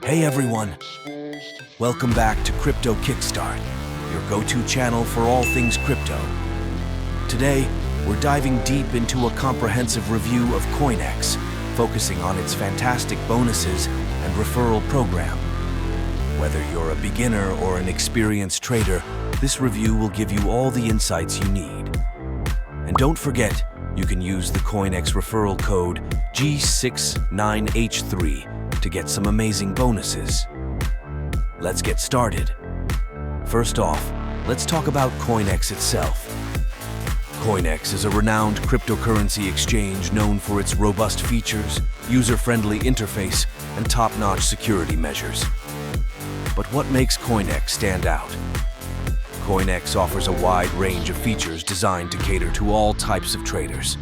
Hey everyone, welcome back to Crypto Kickstart, your go-to channel for all things crypto. Today, we're diving deep into a comprehensive review of CoinEx, focusing on its fantastic bonuses and referral program. Whether you're a beginner or an experienced trader, this review will give you all the insights you need. And don't forget, you can use the CoinEx referral code g69h3 to get some amazing bonuses. Let's get started. First off, let's talk about CoinEx itself. CoinEx is a renowned cryptocurrency exchange known for its robust features, user-friendly interface, and top-notch security measures. But what makes CoinEx stand out? CoinEx offers a wide range of features designed to cater to all types of traders.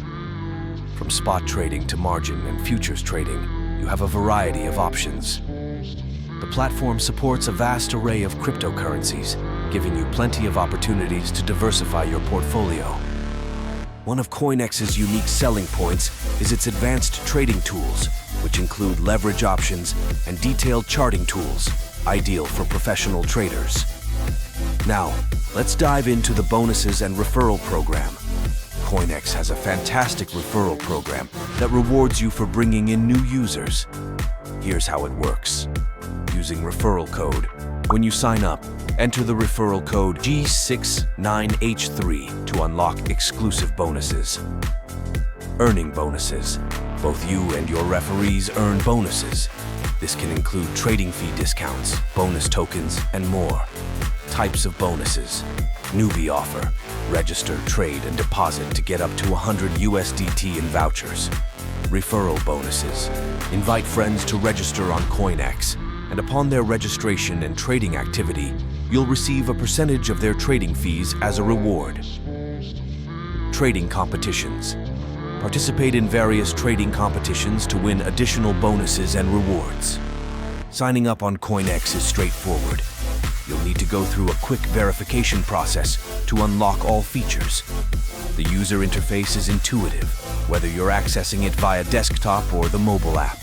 From spot trading to margin and futures trading, you have a variety of options. The platform supports a vast array of cryptocurrencies, giving you plenty of opportunities to diversify your portfolio. One of CoinEx's unique selling points is its advanced trading tools, which include leverage options and detailed charting tools, ideal for professional traders. Now, let's dive into the bonuses and referral program. CoinEx has a fantastic referral program that rewards you for bringing in new users. Here's how it works. Using referral code. When you sign up, enter the referral code G69H3 to unlock exclusive bonuses. Earning bonuses. Both you and your referees earn bonuses. This can include trading fee discounts, bonus tokens, and more. Types of bonuses. Newbie offer. Register, trade, and deposit to get up to 100 USDT in vouchers. Referral bonuses. Invite friends to register on CoinEx, and upon their registration and trading activity, you'll receive a percentage of their trading fees as a reward. Trading competitions. Participate in various trading competitions to win additional bonuses and rewards. Signing up on CoinEx is straightforward. You'll need to go through a quick verification process to unlock all features. The user interface is intuitive, whether you're accessing it via desktop or the mobile app.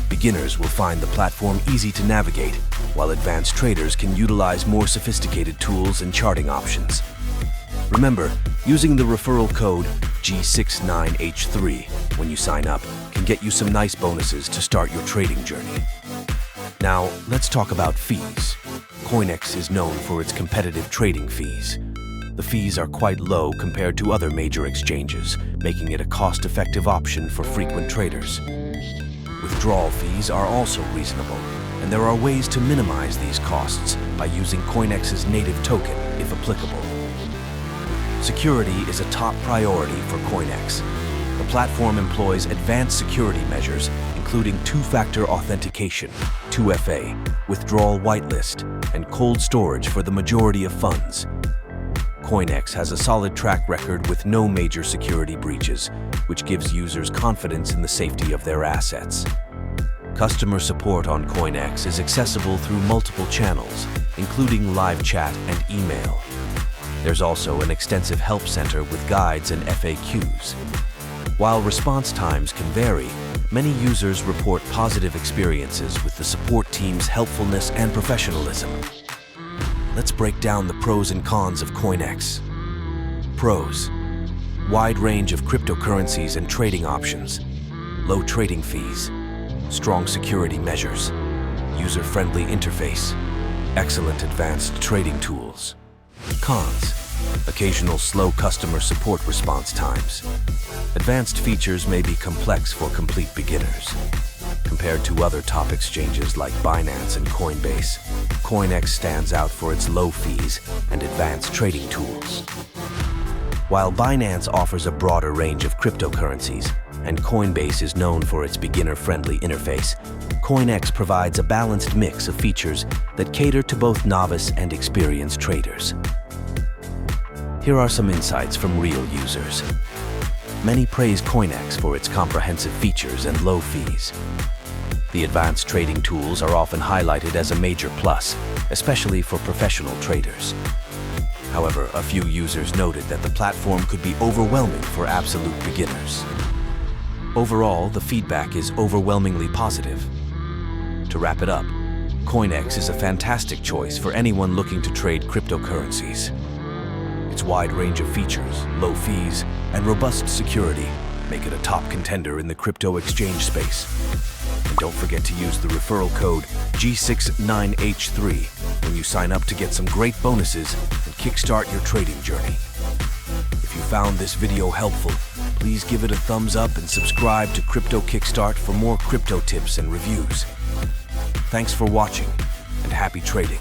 Beginners will find the platform easy to navigate, while advanced traders can utilize more sophisticated tools and charting options. Remember, using the referral code G69H3 when you sign up can get you some nice bonuses to start your trading journey. Now, let's talk about fees. CoinEx is known for its competitive trading fees. The fees are quite low compared to other major exchanges, making it a cost-effective option for frequent traders. Withdrawal fees are also reasonable, and there are ways to minimize these costs by using CoinEx's native token, if applicable. Security is a top priority for CoinEx. The platform employs advanced security measures, including two-factor authentication, 2FA, withdrawal whitelist, and cold storage for the majority of funds. CoinEx has a solid track record with no major security breaches, which gives users confidence in the safety of their assets. Customer support on CoinEx is accessible through multiple channels, including live chat and email. There's also an extensive help center with guides and FAQs. While response times can vary, many users report positive experiences with the support team's helpfulness and professionalism. Let's break down the pros and cons of CoinEx. Pros: wide range of cryptocurrencies and trading options, low trading fees, strong security measures, user-friendly interface, excellent advanced trading tools. Cons: occasional slow customer support response times. Advanced features may be complex for complete beginners. Compared to other top exchanges like Binance and Coinbase, CoinEx stands out for its low fees and advanced trading tools. While Binance offers a broader range of cryptocurrencies, and Coinbase is known for its beginner-friendly interface, CoinEx provides a balanced mix of features that cater to both novice and experienced traders. Here are some insights from real users. Many praise CoinEx for its comprehensive features and low fees. The advanced trading tools are often highlighted as a major plus, especially for professional traders. However, a few users noted that the platform could be overwhelming for absolute beginners. Overall, the feedback is overwhelmingly positive. To wrap it up, CoinEx is a fantastic choice for anyone looking to trade cryptocurrencies. Its wide range of features, low fees, and robust security make it a top contender in the crypto exchange space. And don't forget to use the referral code g69h3 when you sign up to get some great bonuses and kickstart your trading journey. If you found this video helpful, please give it a thumbs up and subscribe to Crypto Kickstart for more crypto tips and reviews. Thanks for watching, and happy trading.